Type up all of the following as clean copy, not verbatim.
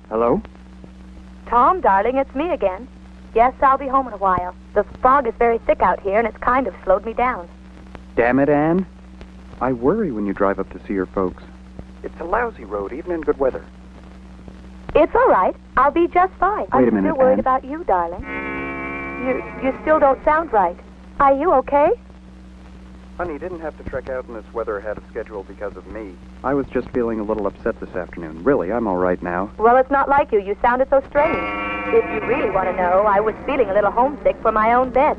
Hello? Tom, darling, it's me again. Yes, I'll be home in a while. The fog is very thick out here, and it's kind of slowed me down. Damn it, Anne. I worry when you drive up to see your folks. It's a lousy road, even in good weather. It's all right. I'll be just fine. Wait a minute, I'm still worried Anne. about you, darling. You still don't sound right. Are you okay? Honey, you didn't have to trek out in this weather ahead of schedule because of me. I was just feeling a little upset this afternoon. Really, I'm all right now. Well, it's not like you. You sounded so strange. If you really want to know, I was feeling a little homesick for my own bed.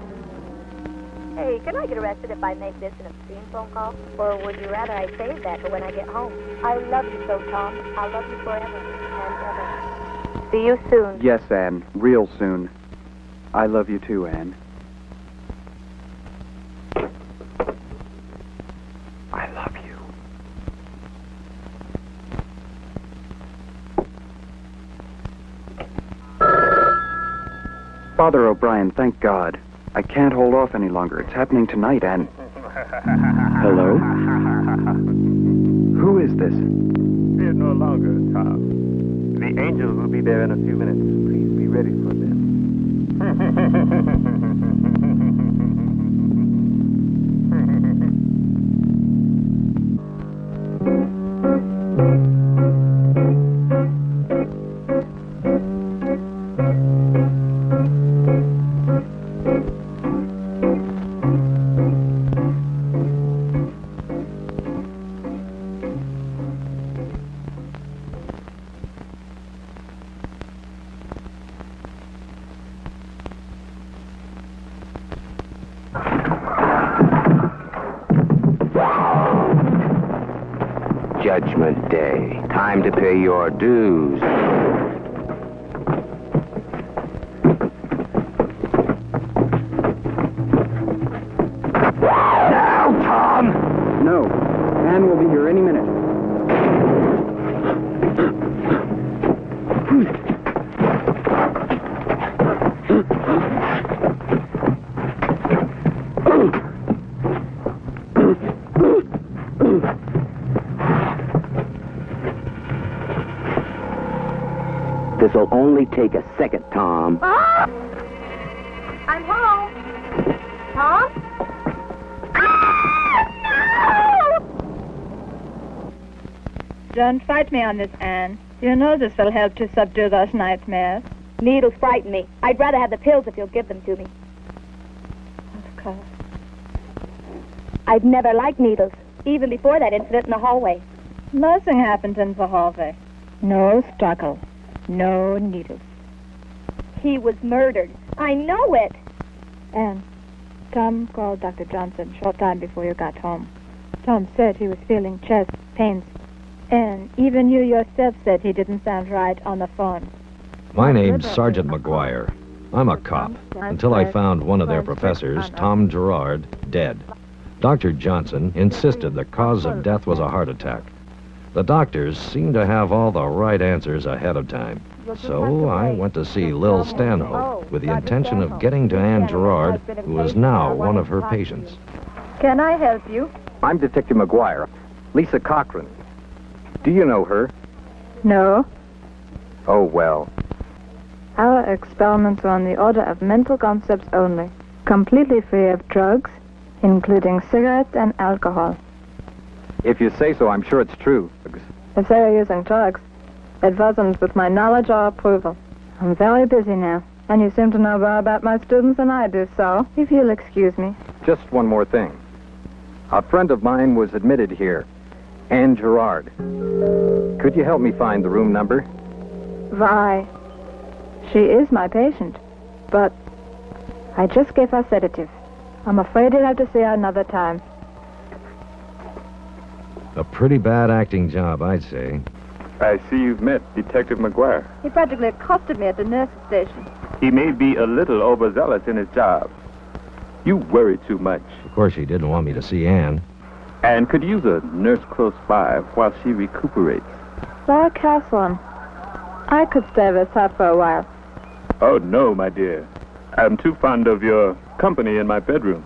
Hey, can I get arrested if I make this an obscene phone call? Or would you rather I save that for when I get home? I love you so, Tom. I'll love you forever and ever. See you soon. Yes, Anne. Real soon. I love you too, Anne. I love you. Father O'Brien, thank God. I can't hold off any longer. It's happening tonight, and... Hello? Who is this? Fear no longer, Tom. The angels will be there in a few minutes. Please be ready for them. Judgment Day. Time to pay your dues. Now, Tom! No. Anne will be here any minute. This'll only take a second, Tom. Mom! I'm home. Tom? Don't fight me on this, Anne. You know this will help to subdue those nightmares. Needles frighten me. I'd rather have the pills if you'll give them to me. Of course. I've never liked needles, even before that incident in the hallway. Nothing happened in the hallway. No struggle. No needles. He was murdered. I know it. Anne, Tom called Dr. Johnson short time before you got home. Tom said he was feeling chest pains. And even you yourself said he didn't sound right on the phone. My name's Sergeant McGuire. I'm a cop, until I found one of their professors, Tom Gerard, dead. Dr. Johnson insisted the cause of death was a heart attack. The doctors seemed to have all the right answers ahead of time. So I went to see Lil Stanhope with the intention of getting to Anne Gerard, who is now one of her patients. Can I help you? I'm Detective McGuire. Lisa Cochran. Do you know her? No. Oh, well. Our experiments are on the order of mental concepts only, completely free of drugs, including cigarettes and alcohol. If you say so, I'm sure it's true. If they were using drugs, it wasn't with my knowledge or approval. I'm very busy now, and you seem to know more about my students than I do, so if you'll excuse me. Just one more thing. A friend of mine was admitted here, Anne Gerard. Could you help me find the room number? Why, she is my patient, but I just gave her sedative. I'm afraid you'll have to see her another time. A pretty bad acting job, I'd say. I see you've met Detective McGuire. He practically accosted me at the nurse's station. He may be a little overzealous in his job. You worry too much. Of course, he didn't want me to see Anne. And could use a nurse close by while she recuperates. Sarah Catherine, I could stay with her for a while. Oh, no, my dear. I'm too fond of your company in my bedroom.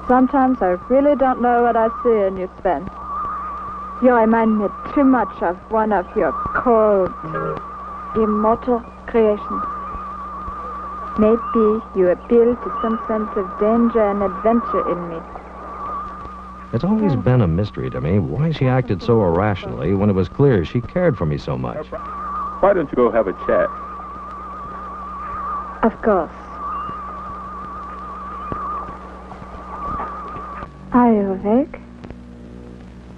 Sometimes I really don't know what I see in you, Sven. You remind me too much of one of your cold, immortal creations. Maybe you appeal to some sense of danger and adventure in me. It's always been a mystery to me why she acted so irrationally when it was clear she cared for me so much. Why don't you go have a chat? Of course. Are you awake?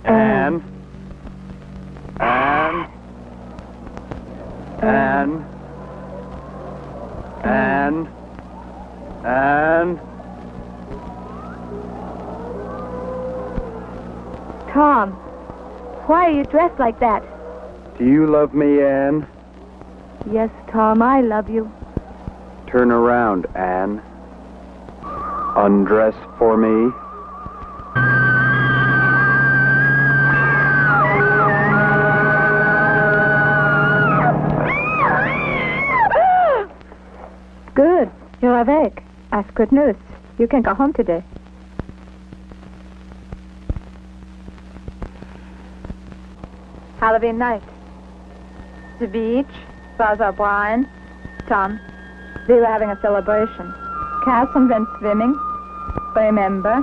Anne? Tom, why are you dressed like that? Do you love me, Anne? Yes, Tom, I love you. Turn around, Anne. Undress for me. Good. You're awake. That's good news. You can go home today. Halloween night. The beach, Father Brian, Tom. They were having a celebration. Catherine went swimming. Remember?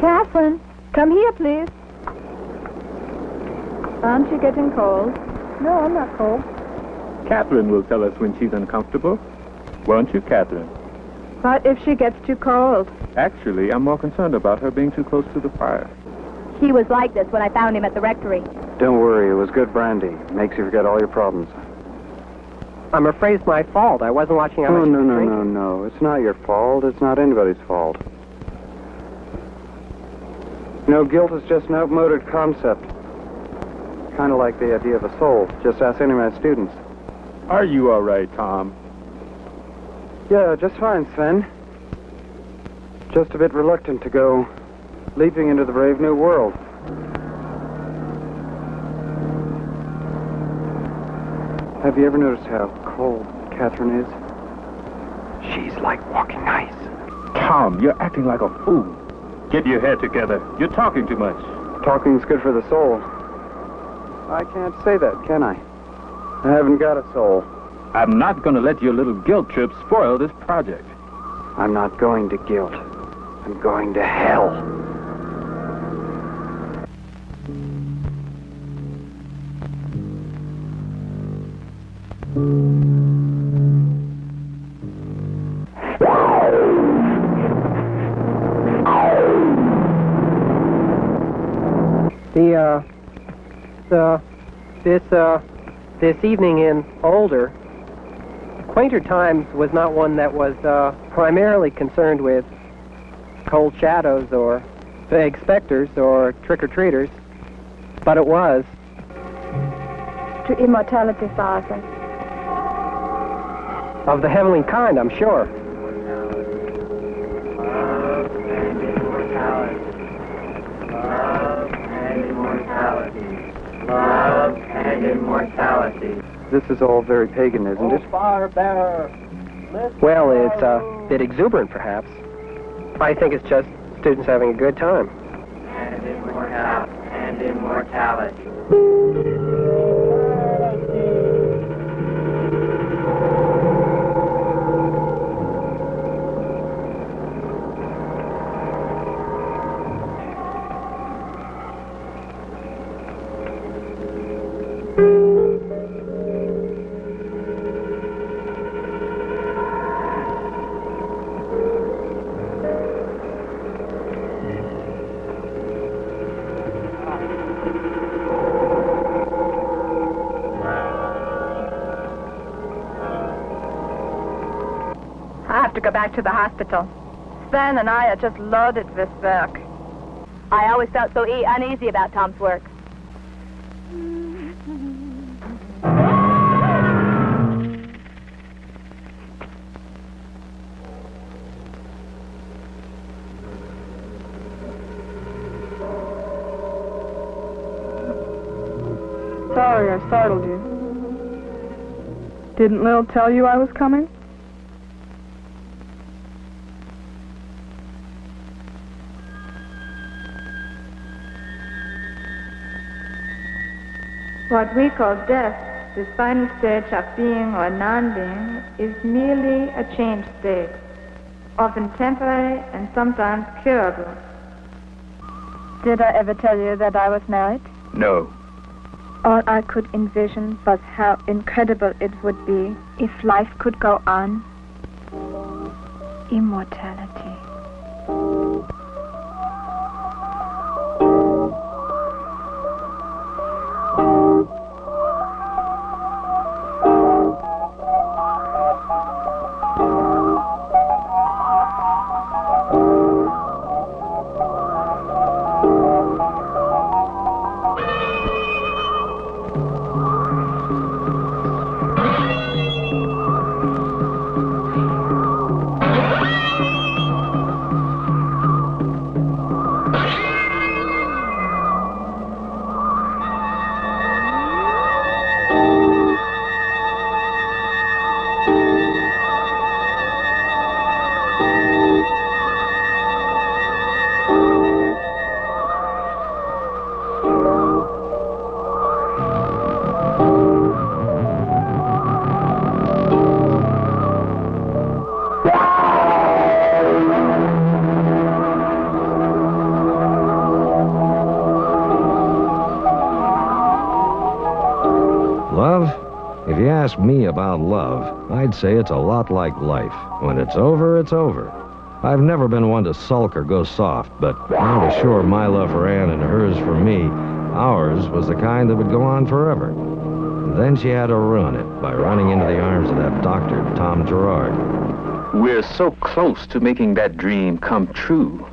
Catherine, come here, please. Aren't you getting cold? No, I'm not cold. Catherine will tell us when she's uncomfortable. Won't you, Catherine? What if she gets too cold? Actually, I'm more concerned about her being too close to the fire. He was like this when I found him at the rectory. Don't worry, it was good brandy. Makes you forget all your problems. I'm afraid it's my fault. I wasn't watching how much No. you were drinking. No. It's not your fault. It's not anybody's fault. You know, guilt is just an outmoded concept. Kind of like the idea of a soul. Just ask any of my students. Are you all right, Tom? Yeah, just fine, Sven. Just a bit reluctant to go leaping into the brave new world. Have you ever noticed how cold Catherine is? She's like walking ice. Tom, you're acting like a fool. Get your head together. You're talking too much. Talking's good for the soul. I can't say that, can I? I haven't got a soul. I'm not going to let your little guilt trip spoil this project. I'm not going to guilt. I'm going to hell. This evening in Older, Quainter Times was not one that was primarily concerned with cold shadows or vague specters or trick-or-treaters, but it was. To immortality, Father. Of the heavenly kind, I'm sure. Love and immortality. This is all very pagan, isn't it? Well, it's a bit exuberant, perhaps. I think it's just students having a good time. And immortality. I have to go back to the hospital. Sven and I are just loaded with work. I always felt so uneasy about Tom's work. So sorry I startled you. Didn't Lil tell you I was coming? What we call death, the final stage of being or non-being, is merely a changed state, often temporary and sometimes curable. Did I ever tell you that I was married? No. All I could envision was how incredible it would be if life could go on. Immortality. If you ask me about love, I'd say it's a lot like life. When it's over, it's over. I've never been one to sulk or go soft, but I was sure my love for Anne and hers for me, ours was the kind that would go on forever. Then she had to ruin it by running into the arms of that doctor, Tom Gerard. We're so close to making that dream come true.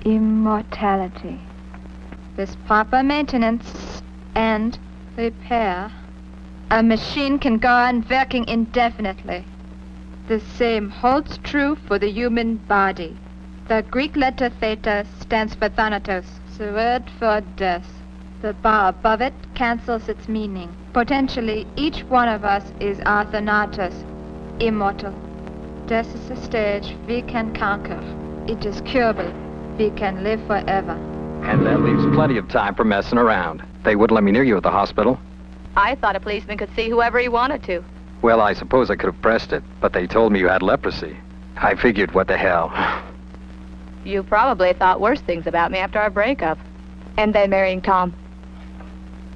Immortality. With proper maintenance and repair, a machine can go on working indefinitely. The same holds true for the human body. The Greek letter theta stands for thanatos, the word for death. The bar above it cancels its meaning. Potentially, each one of us is our thanatos, immortal. Death is a stage we can conquer. It is curable. We can live forever. And that leaves plenty of time for messing around. They wouldn't let me near you at the hospital. I thought a policeman could see whoever he wanted to. Well, I suppose I could have pressed it, but they told me you had leprosy. I figured, what the hell. You probably thought worse things about me after our breakup. And then marrying Tom.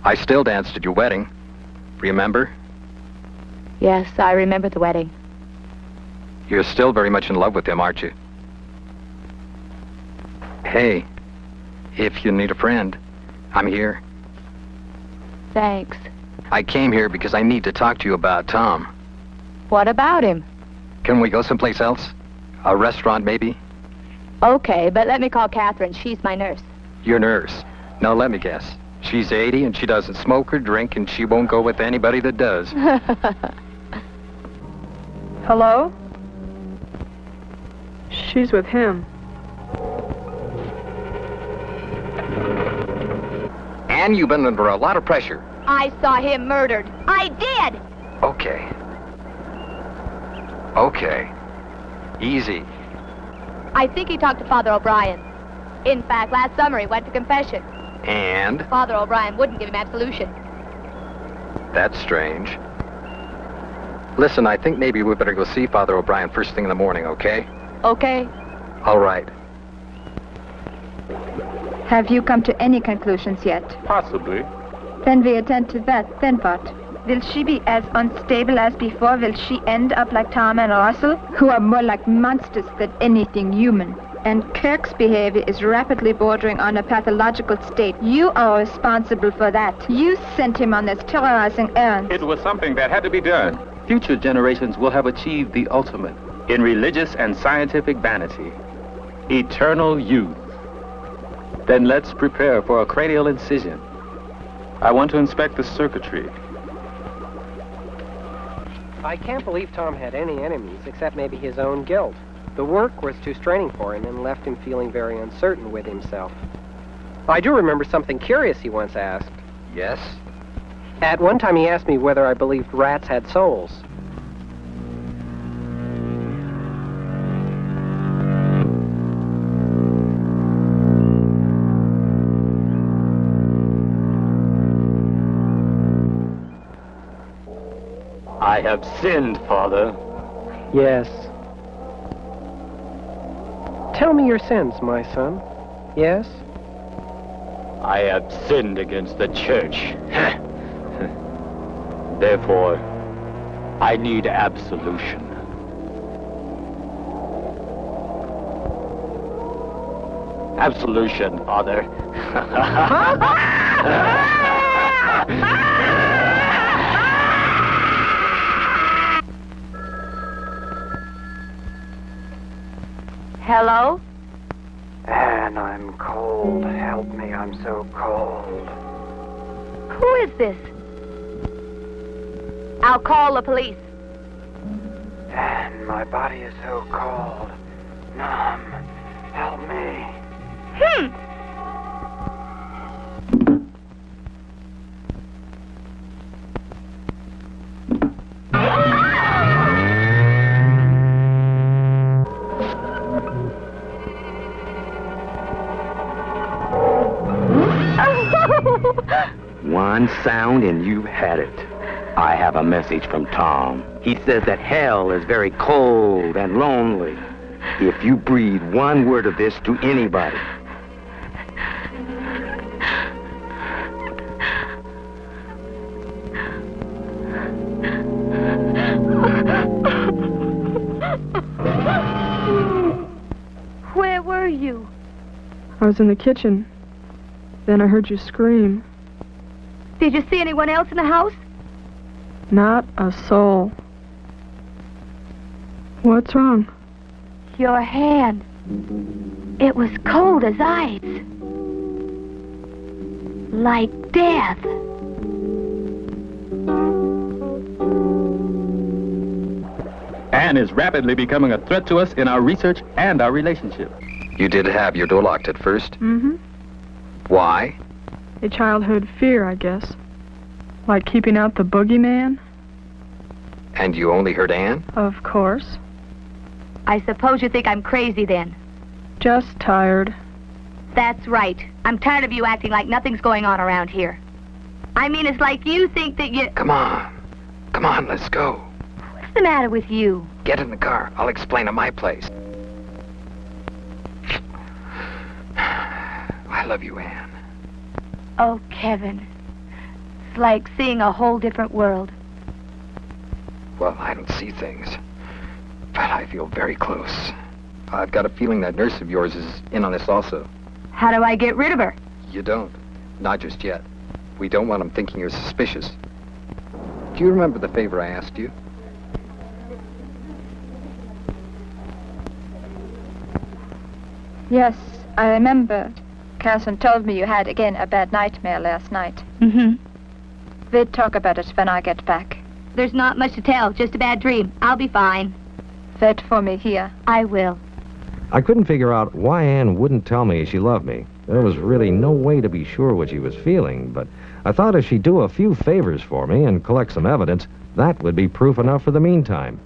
I still danced at your wedding. Remember? Yes, I remember the wedding. You're still very much in love with him, aren't you? Hey, if you need a friend, I'm here. Thanks. I came here because I need to talk to you about Tom. What about him? Can we go someplace else? A restaurant, maybe? Okay, but let me call Catherine. She's my nurse. Your nurse? Now, let me guess. She's 80 and she doesn't smoke or drink and she won't go with anybody that does. Hello? She's with him. Anne, you've been under a lot of pressure. I saw him murdered. I did! Okay. Okay. Easy. I think he talked to Father O'Brien. In fact, last summer he went to confession. And? Father O'Brien wouldn't give him absolution. That's strange. Listen, I think maybe we better go see Father O'Brien first thing in the morning, okay? Okay. All right. Have you come to any conclusions yet? Possibly. Then we attend to that. Then what? Will she be as unstable as before? Will she end up like Tom and Russell, who are more like monsters than anything human? And Kirk's behavior is rapidly bordering on a pathological state. You are responsible for that. You sent him on this terrorizing errand. It was something that had to be done. Future generations will have achieved the ultimate in religious and scientific vanity. Eternal youth. Then let's prepare for a cranial incision. I want to inspect the circuitry. I can't believe Tom had any enemies except maybe his own guilt. The work was too straining for him and left him feeling very uncertain with himself. I do remember something curious he once asked. Yes? At one time he asked me whether I believed rats had souls. I have sinned, Father. Yes. Tell me your sins, my son. Yes? I have sinned against the church. Therefore, I need absolution. Absolution, Father. Hello? Anne, I'm cold. Help me, I'm so cold. Who is this? I'll call the police. Anne, my body is so cold. Numb. Help me. One sound and you've had it. I have a message from Tom. He says that hell is very cold and lonely. If you breathe one word of this to anybody. Where were you? I was in the kitchen. Then I heard you scream. Did you see anyone else in the house? Not a soul. What's wrong? Your hand. It was cold as ice. Like death. Anne is rapidly becoming a threat to us in our research and our relationship. You did have your door locked at first? Mm-hmm. Why? A childhood fear, I guess. Like keeping out the boogeyman? And you only heard Anne? Of course. I suppose you think I'm crazy then. Just tired. That's right. I'm tired of you acting like nothing's going on around here. I mean, it's like you think that you... Come on. Come on, let's go. What's the matter with you? Get in the car. I'll explain at my place. I love you, Anne. Oh, Kevin. It's like seeing a whole different world. Well, I don't see things, but I feel very close. I've got a feeling that nurse of yours is in on this also. How do I get rid of her? You don't. Not just yet. We don't want them thinking you're suspicious. Do you remember the favor I asked you? Yes, I remember. Carson told me you had again a bad nightmare last night. Mm-hmm. We'll talk about it when I get back. There's not much to tell, just a bad dream. I'll be fine. Wait for me here. I will. I couldn't figure out why Anne wouldn't tell me she loved me. There was really no way to be sure what she was feeling, but I thought if she'd do a few favors for me and collect some evidence, that would be proof enough for the meantime.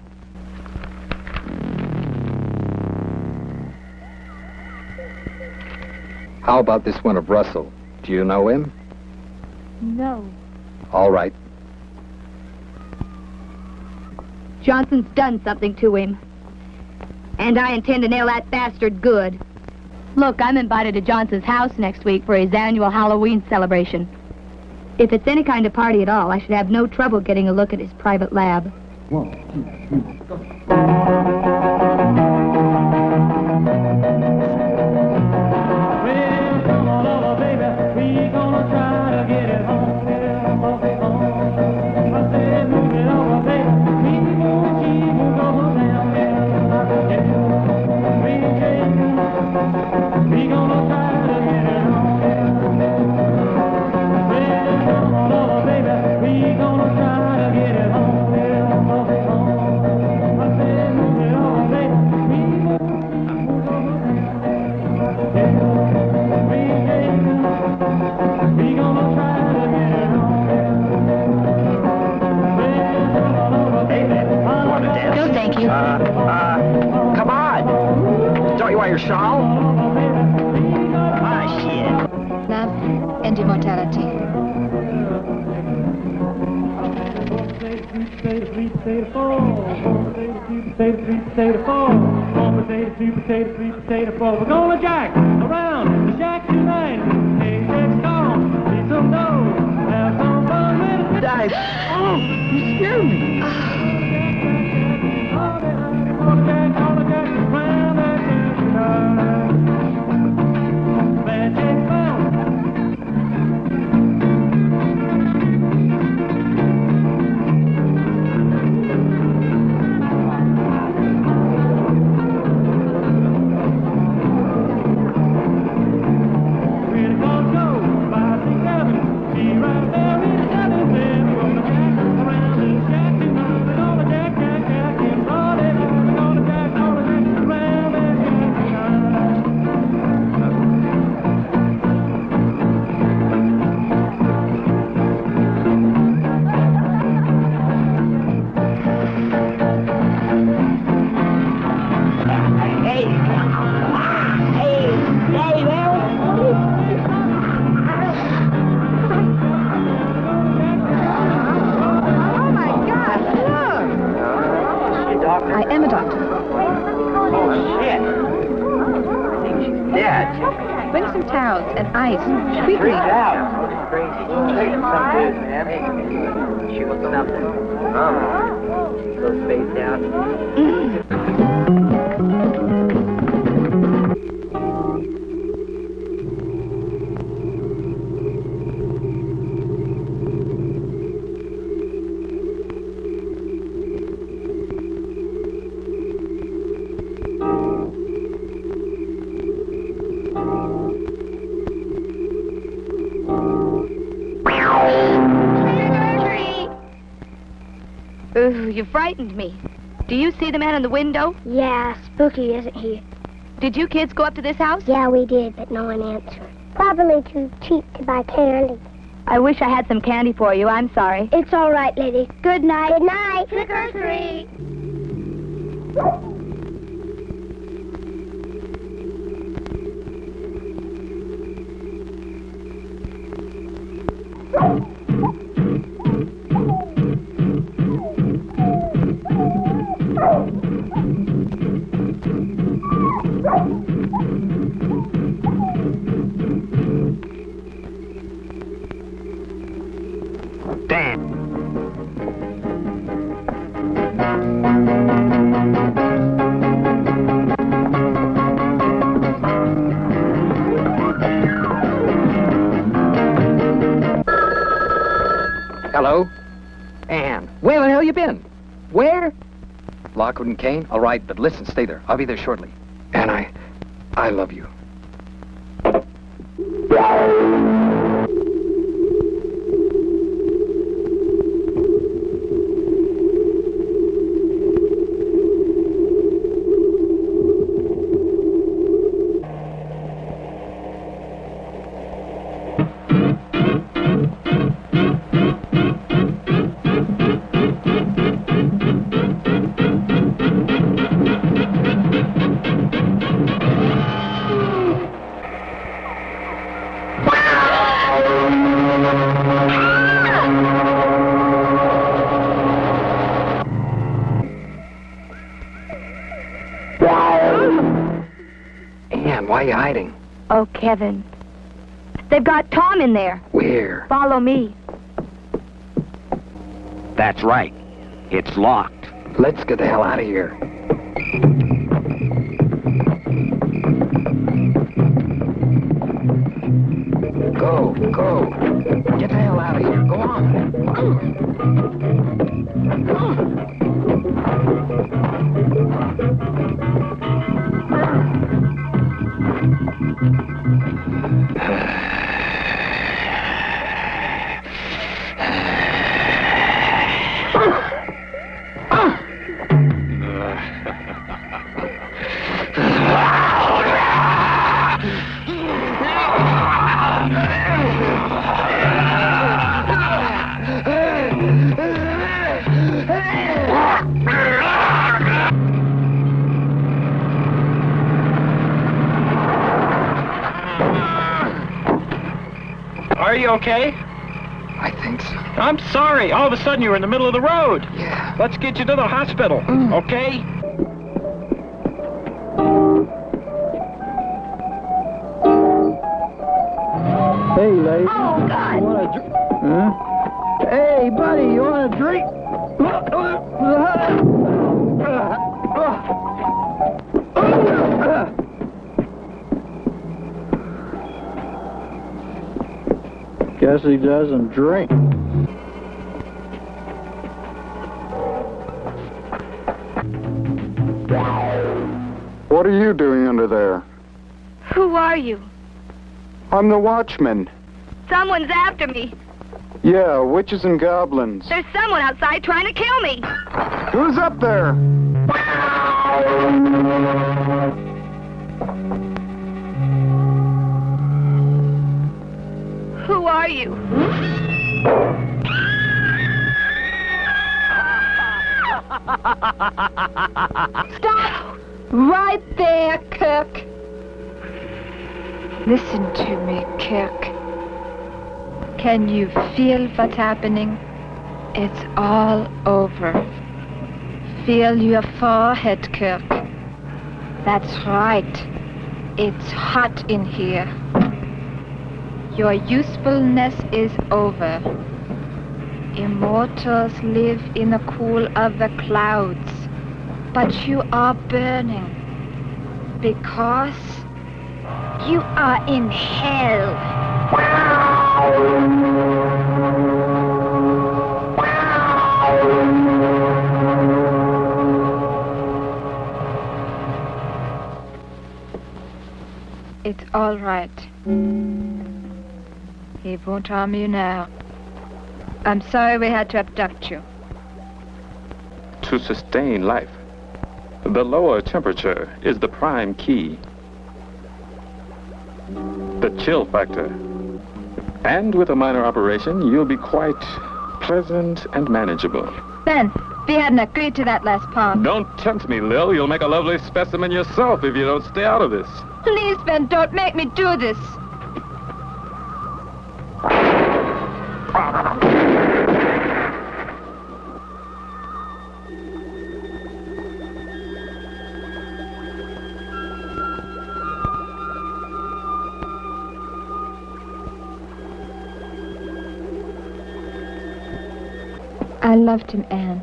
How about this one of Russell? Do you know him? No. All right. Johnson's done something to him. And I intend to nail that bastard good. Look, I'm invited to Johnson's house next week for his annual Halloween celebration. If it's any kind of party at all, I should have no trouble getting a look at his private lab. 1, 2, 3, go. here, Saul. Ah, shit. Love and Immortality. We're gonna jack around the shack tonight. Hey, let's go. Need some dough. Have some fun with it. Dive. Oh, you scared me. I am a doctor. Oh, shit. I think she's dead. Bring some towels and ice. Quickly. Freaked out. It's crazy. Some dude, man. Hey, she looks something. She's so spaced out. Ooh, you frightened me. Do you see the man in the window? Yeah, spooky, isn't he? Did you kids go up to this house? Yeah, we did, but no one answered. Probably too cheap to buy candy. I wish I had some candy for you. I'm sorry. It's all right, lady. Good night. Good night. Trick or treat. Hello? Ann, where the hell you been? Where? Lockwood and Kane? All right, but listen, stay there. I'll be there shortly. And I love you. Ann, why are you hiding? Oh, Kevin. They've got Tom in there. Where? Follow me. That's right. It's locked. Let's get the hell out of here. Go, go. Get the hell out of here. Go on. Are you okay? I think so. I'm sorry. All of a sudden, you were in the middle of the road. Yeah. Let's get you to the hospital, okay? Hey, lady. Oh, God. You want a drink? Huh? Hey, buddy, you want a drink? Guess he doesn't drink. What are you doing under there? Who are you? I'm the watchman. Someone's after me. Yeah, witches and goblins. There's someone outside trying to kill me. Who's up there? Who are you? Stop! Right there, Kirk. Listen to me, Kirk. Can you feel what's happening? It's all over. Feel your forehead, Kirk. That's right. It's hot in here. Your usefulness is over. Immortals live in the cool of the clouds, but you are burning because you are in hell. It's all right. He won't harm you now. I'm sorry we had to abduct you. To sustain life, the lower temperature is the prime key. The chill factor. And with a minor operation, you'll be quite pleasant and manageable. Ben, we hadn't agreed to that last part. Don't tempt me, Lil. You'll make a lovely specimen yourself if you don't stay out of this. Please, Ben, don't make me do this. I loved him, Anne.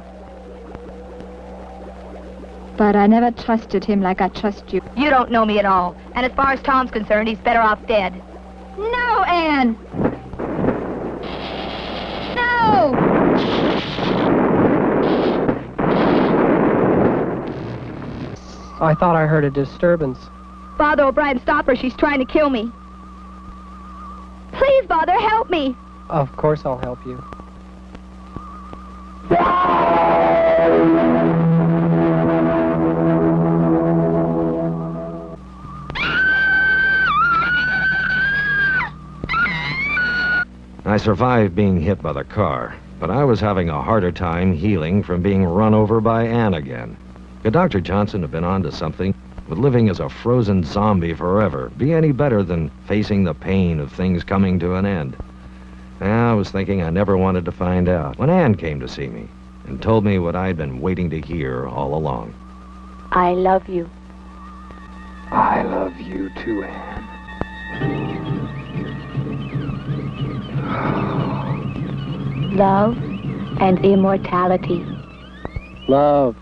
But I never trusted him like I trust you. You don't know me at all. And as far as Tom's concerned, he's better off dead. No, Anne! No! I thought I heard a disturbance. Father O'Brien, stop her. She's trying to kill me. Please, Father, help me. Of course I'll help you. I survived being hit by the car, but I was having a harder time healing from being run over by Anne again. Could Dr. Johnson have been onto something? Would living as a frozen zombie forever be any better than facing the pain of things coming to an end? I was thinking I never wanted to find out when Anne came to see me and told me what I'd been waiting to hear all along. I love you. I love you too, Anne. Love and immortality. Love.